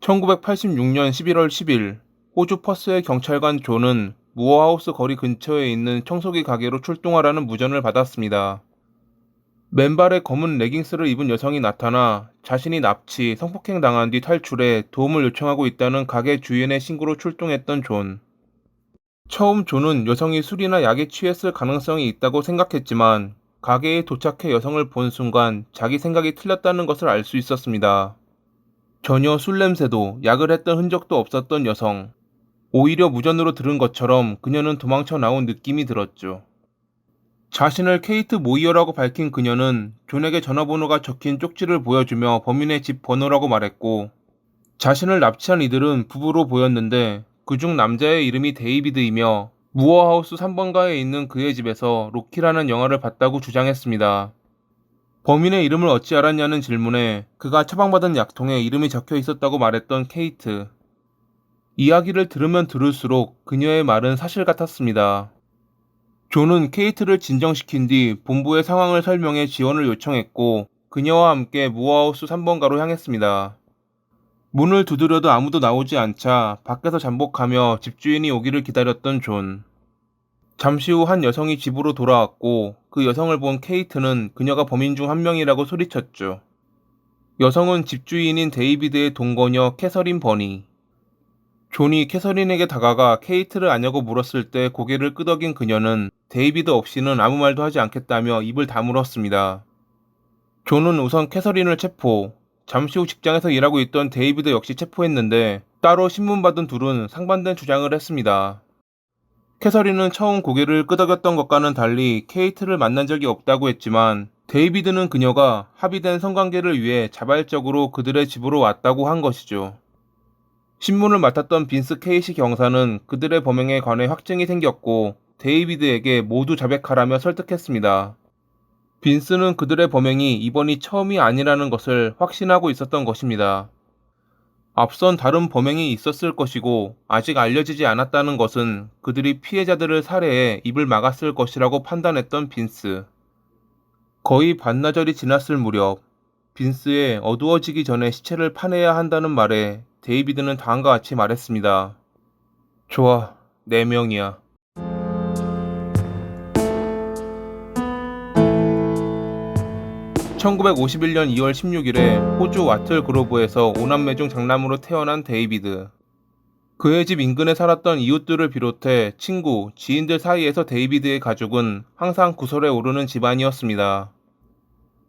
1986년 11월 10일 호주 퍼스의 경찰관 존은 무어하우스 거리 근처에 있는 청소기 가게로 출동하라는 무전을 받았습니다. 맨발의 검은 레깅스를 입은 여성이 나타나 자신이 납치, 성폭행 당한 뒤 탈출해 도움을 요청하고 있다는 가게 주인의 신고로 출동했던 존. 처음 존은 여성이 술이나 약에 취했을 가능성이 있다고 생각했지만 가게에 도착해 여성을 본 순간 자기 생각이 틀렸다는 것을 알 수 있었습니다. 전혀 술 냄새도 약을 했던 흔적도 없었던 여성. 오히려 무전으로 들은 것처럼 그녀는 도망쳐 나온 느낌이 들었죠. 자신을 케이트 모이어라고 밝힌 그녀는 존에게 전화번호가 적힌 쪽지를 보여주며 범인의 집 번호라고 말했고, 자신을 납치한 이들은 부부로 보였는데 그중 남자의 이름이 데이비드이며 무어하우스 3번가에 있는 그의 집에서 로키라는 영화를 봤다고 주장했습니다. 범인의 이름을 어찌 알았냐는 질문에 그가 처방받은 약통에 이름이 적혀 있었다고 말했던 케이트. 이야기를 들으면 들을수록 그녀의 말은 사실 같았습니다. 존은 케이트를 진정시킨 뒤 본부의 상황을 설명해 지원을 요청했고 그녀와 함께 무어하우스 3번가로 향했습니다. 문을 두드려도 아무도 나오지 않자 밖에서 잠복하며 집주인이 오기를 기다렸던 존. 잠시 후 한 여성이 집으로 돌아왔고 그 여성을 본 케이트는 그녀가 범인 중 한 명이라고 소리쳤죠. 여성은 집주인인 데이비드의 동거녀 캐서린 버니. 존이 캐서린에게 다가가 케이트를 아냐고 물었을 때 고개를 끄덕인 그녀는 데이비드 없이는 아무 말도 하지 않겠다며 입을 다물었습니다. 존은 우선 캐서린을 체포, 잠시 후 직장에서 일하고 있던 데이비드 역시 체포했는데 따로 신문받은 둘은 상반된 주장을 했습니다. 캐서린은 처음 고개를 끄덕였던 것과는 달리 케이트를 만난 적이 없다고 했지만 데이비드는 그녀가 합의된 성관계를 위해 자발적으로 그들의 집으로 왔다고 한 것이죠. 신문을 맡았던 빈스 케이시 경사는 그들의 범행에 관해 확증이 생겼고 데이비드에게 모두 자백하라며 설득했습니다. 빈스는 그들의 범행이 이번이 처음이 아니라는 것을 확신하고 있었던 것입니다. 앞선 다른 범행이 있었을 것이고 아직 알려지지 않았다는 것은 그들이 피해자들을 살해해 입을 막았을 것이라고 판단했던 빈스. 거의 반나절이 지났을 무렵 빈스의 어두워지기 전에 시체를 파내야 한다는 말에 데이비드는 다음과 같이 말했습니다. 좋아, 4명이야. 1951년 2월 16일에 호주 와틀 그로브에서 5남매 중 장남으로 태어난 데이비드. 그의 집 인근에 살았던 이웃들을 비롯해 친구, 지인들 사이에서 데이비드의 가족은 항상 구설에 오르는 집안이었습니다.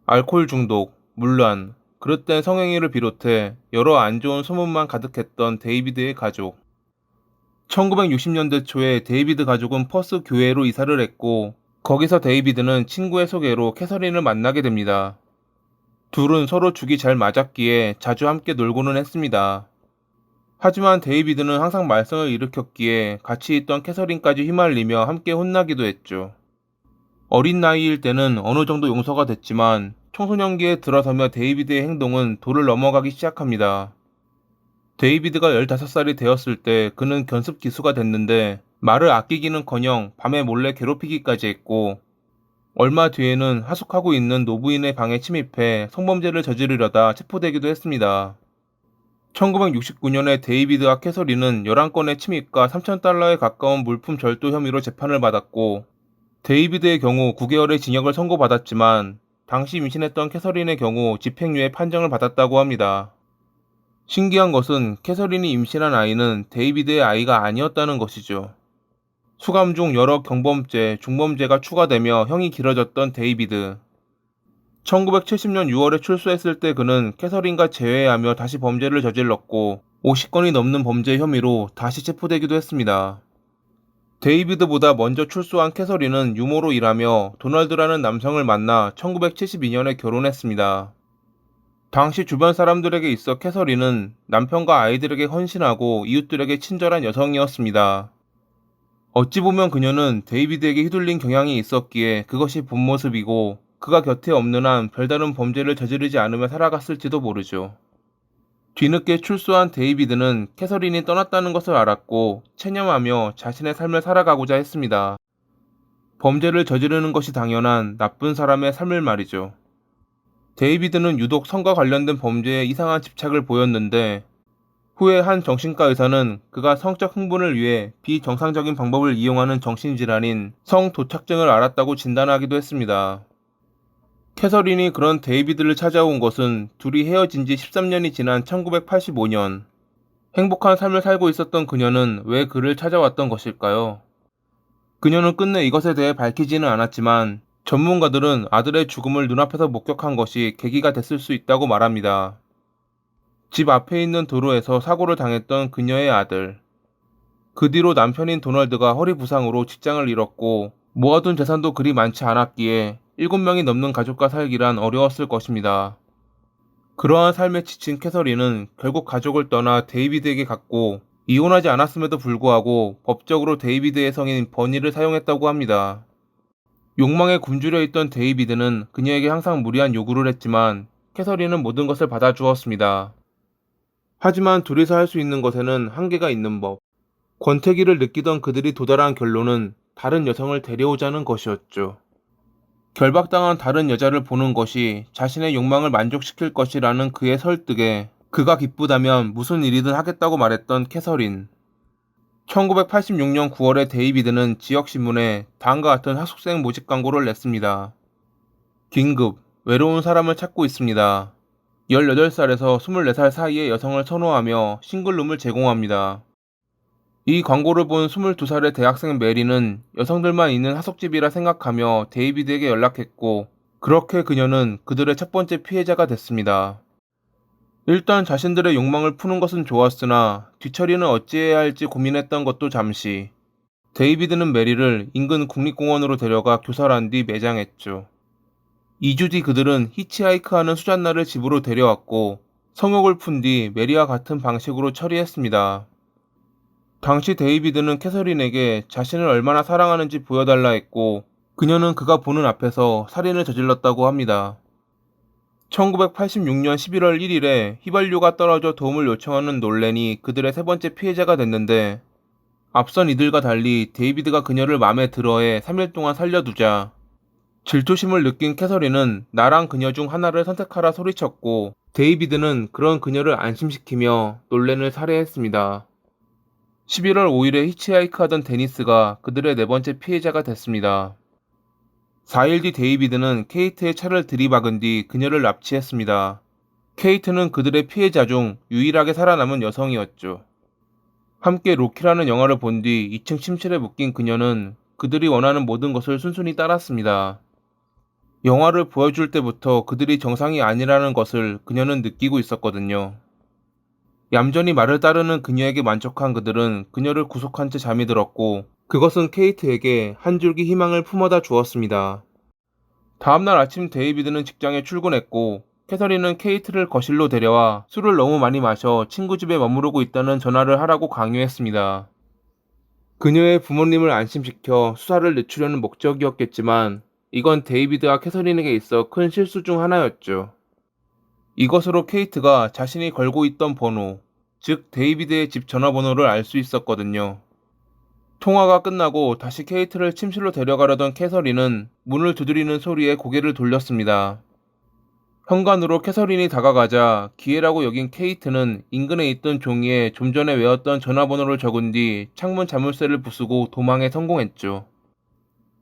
알코올 중독, 문란, 그릇된 성행위를 비롯해 여러 안 좋은 소문만 가득했던 데이비드의 가족. 1960년대 초에 데이비드 가족은 퍼스 교회로 이사를 했고 거기서 데이비드는 친구의 소개로 캐서린을 만나게 됩니다. 둘은 서로 죽이 잘 맞았기에 자주 함께 놀고는 했습니다. 하지만 데이비드는 항상 말썽을 일으켰기에 같이 있던 캐서린까지 휘말리며 함께 혼나기도 했죠. 어린 나이일 때는 어느 정도 용서가 됐지만 청소년기에 들어서며 데이비드의 행동은 도를 넘어가기 시작합니다. 데이비드가 15살이 되었을 때 그는 견습 기수가 됐는데 말을 아끼기는커녕 밤에 몰래 괴롭히기까지 했고 얼마 뒤에는 하숙하고 있는 노부인의 방에 침입해 성범죄를 저지르려다 체포되기도 했습니다. 1969년에 데이비드와 캐서린은 11건의 침입과 $3,000에 가까운 물품 절도 혐의로 재판을 받았고 데이비드의 경우 9개월의 징역을 선고받았지만 당시 임신했던 캐서린의 경우 집행유예 판정을 받았다고 합니다. 신기한 것은 캐서린이 임신한 아이는 데이비드의 아이가 아니었다는 것이죠. 수감 중 여러 경범죄, 중범죄가 추가되며 형이 길어졌던 데이비드. 1970년 6월에 출소했을 때 그는 캐서린과 재회하며 다시 범죄를 저질렀고 50건이 넘는 범죄 혐의로 다시 체포되기도 했습니다. 데이비드보다 먼저 출소한 캐서린은 유모로 일하며 도널드라는 남성을 만나 1972년에 결혼했습니다. 당시 주변 사람들에게 있어 캐서린은 남편과 아이들에게 헌신하고 이웃들에게 친절한 여성이었습니다. 어찌 보면 그녀는 데이비드에게 휘둘린 경향이 있었기에 그것이 본 모습이고 그가 곁에 없는 한 별다른 범죄를 저지르지 않으며 살아갔을지도 모르죠. 뒤늦게 출소한 데이비드는 캐서린이 떠났다는 것을 알았고 체념하며 자신의 삶을 살아가고자 했습니다. 범죄를 저지르는 것이 당연한 나쁜 사람의 삶을 말이죠. 데이비드는 유독 성과 관련된 범죄에 이상한 집착을 보였는데 후에 한 정신과 의사는 그가 성적 흥분을 위해 비정상적인 방법을 이용하는 정신질환인 성도착증을 앓았다고 진단하기도 했습니다. 캐서린이 그런 데이비드를 찾아온 것은 둘이 헤어진 지 13년이 지난 1985년. 행복한 삶을 살고 있었던 그녀는 왜 그를 찾아왔던 것일까요? 그녀는 끝내 이것에 대해 밝히지는 않았지만 전문가들은 아들의 죽음을 눈앞에서 목격한 것이 계기가 됐을 수 있다고 말합니다. 집 앞에 있는 도로에서 사고를 당했던 그녀의 아들. 그 뒤로 남편인 도널드가 허리 부상으로 직장을 잃었고 모아둔 재산도 그리 많지 않았기에 7명이 넘는 가족과 살기란 어려웠을 것입니다. 그러한 삶에 지친 캐서린은 결국 가족을 떠나 데이비드에게 갔고 이혼하지 않았음에도 불구하고 법적으로 데이비드의 성인 버니를 사용했다고 합니다. 욕망에 굶주려 있던 데이비드는 그녀에게 항상 무리한 요구를 했지만 캐서린은 모든 것을 받아주었습니다. 하지만 둘이서 할 수 있는 것에는 한계가 있는 법. 권태기를 느끼던 그들이 도달한 결론은 다른 여성을 데려오자는 것이었죠. 결박당한 다른 여자를 보는 것이 자신의 욕망을 만족시킬 것이라는 그의 설득에 그가 기쁘다면 무슨 일이든 하겠다고 말했던 캐서린. 1986년 9월에 데이비드는 지역신문에 다음과 같은 하숙생 모집 광고를 냈습니다. 긴급, 외로운 사람을 찾고 있습니다. 18살에서 24살 사이의 여성을 선호하며 싱글룸을 제공합니다. 이 광고를 본 22살의 대학생 메리는 여성들만 있는 하숙집이라 생각하며 데이비드에게 연락했고, 그렇게 그녀는 그들의 첫 번째 피해자가 됐습니다. 일단 자신들의 욕망을 푸는 것은 좋았으나 뒤처리는 어찌해야 할지 고민했던 것도 잠시. 데이비드는 메리를 인근 국립공원으로 데려가 교살한 뒤 매장했죠. 2주 뒤 그들은 히치하이크하는 수잔나를 집으로 데려왔고 성욕을 푼 뒤 메리와 같은 방식으로 처리했습니다. 당시 데이비드는 캐서린에게 자신을 얼마나 사랑하는지 보여달라 했고 그녀는 그가 보는 앞에서 살인을 저질렀다고 합니다. 1986년 11월 1일에 휘발유가 떨어져 도움을 요청하는 놀렌이 그들의 세 번째 피해자가 됐는데 앞선 이들과 달리 데이비드가 그녀를 마음에 들어해 3일 동안 살려두자 질투심을 느낀 캐서린은 나랑 그녀 중 하나를 선택하라 소리쳤고 데이비드는 그런 그녀를 안심시키며 놀렌을 살해했습니다. 11월 5일에 히치하이크하던 데니스가 그들의 네 번째 피해자가 됐습니다. 4일 뒤 데이비드는 케이트의 차를 들이박은 뒤 그녀를 납치했습니다. 케이트는 그들의 피해자 중 유일하게 살아남은 여성이었죠. 함께 로키라는 영화를 본 뒤 2층 침실에 묶인 그녀는 그들이 원하는 모든 것을 순순히 따랐습니다. 영화를 보여줄 때부터 그들이 정상이 아니라는 것을 그녀는 느끼고 있었거든요. 얌전히 말을 따르는 그녀에게 만족한 그들은 그녀를 구속한 채 잠이 들었고 그것은 케이트에게 한 줄기 희망을 품어다 주었습니다. 다음날 아침 데이비드는 직장에 출근했고 캐서린은 케이트를 거실로 데려와 술을 너무 많이 마셔 친구 집에 머무르고 있다는 전화를 하라고 강요했습니다. 그녀의 부모님을 안심시켜 수사를 늦추려는 목적이었겠지만 이건 데이비드와 캐서린에게 있어 큰 실수 중 하나였죠. 이것으로 케이트가 자신이 걸고 있던 번호, 즉 데이비드의 집 전화번호를 알 수 있었거든요. 통화가 끝나고 다시 케이트를 침실로 데려가려던 캐서린은 문을 두드리는 소리에 고개를 돌렸습니다. 현관으로 캐서린이 다가가자 기회라고 여긴 케이트는 인근에 있던 종이에 좀 전에 외웠던 전화번호를 적은 뒤 창문 자물쇠를 부수고 도망에 성공했죠.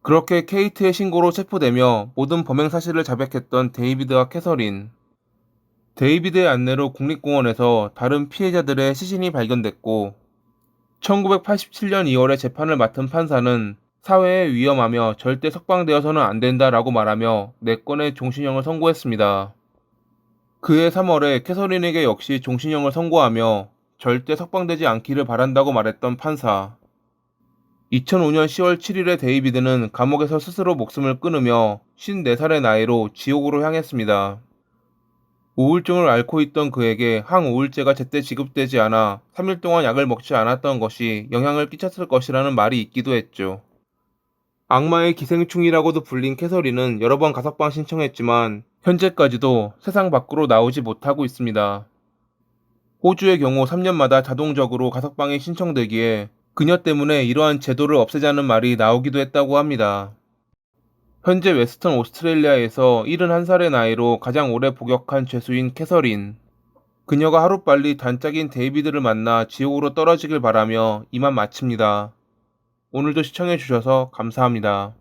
그렇게 케이트의 신고로 체포되며 모든 범행 사실을 자백했던 데이비드와 캐서린. 데이비드의 안내로 국립공원에서 다른 피해자들의 시신이 발견됐고 1987년 2월에 재판을 맡은 판사는 사회에 위험하며 절대 석방되어서는 안 된다라고 말하며 4건의 종신형을 선고했습니다. 그해 3월에 캐서린에게 역시 종신형을 선고하며 절대 석방되지 않기를 바란다고 말했던 판사. 2005년 10월 7일에 데이비드는 감옥에서 스스로 목숨을 끊으며 54살의 나이로 지옥으로 향했습니다. 우울증을 앓고 있던 그에게 항우울제가 제때 지급되지 않아 3일 동안 약을 먹지 않았던 것이 영향을 끼쳤을 것이라는 말이 있기도 했죠. 악마의 기생충이라고도 불린 캐서린은 여러 번 가석방 신청했지만 현재까지도 세상 밖으로 나오지 못하고 있습니다. 호주의 경우 3년마다 자동적으로 가석방이 신청되기에 그녀 때문에 이러한 제도를 없애자는 말이 나오기도 했다고 합니다. 현재 웨스턴 오스트레일리아에서 71살의 나이로 가장 오래 복역한 죄수인 캐서린. 그녀가 하루빨리 단짝인 데이비드를 만나 지옥으로 떨어지길 바라며 이만 마칩니다. 오늘도 시청해 주셔서 감사합니다.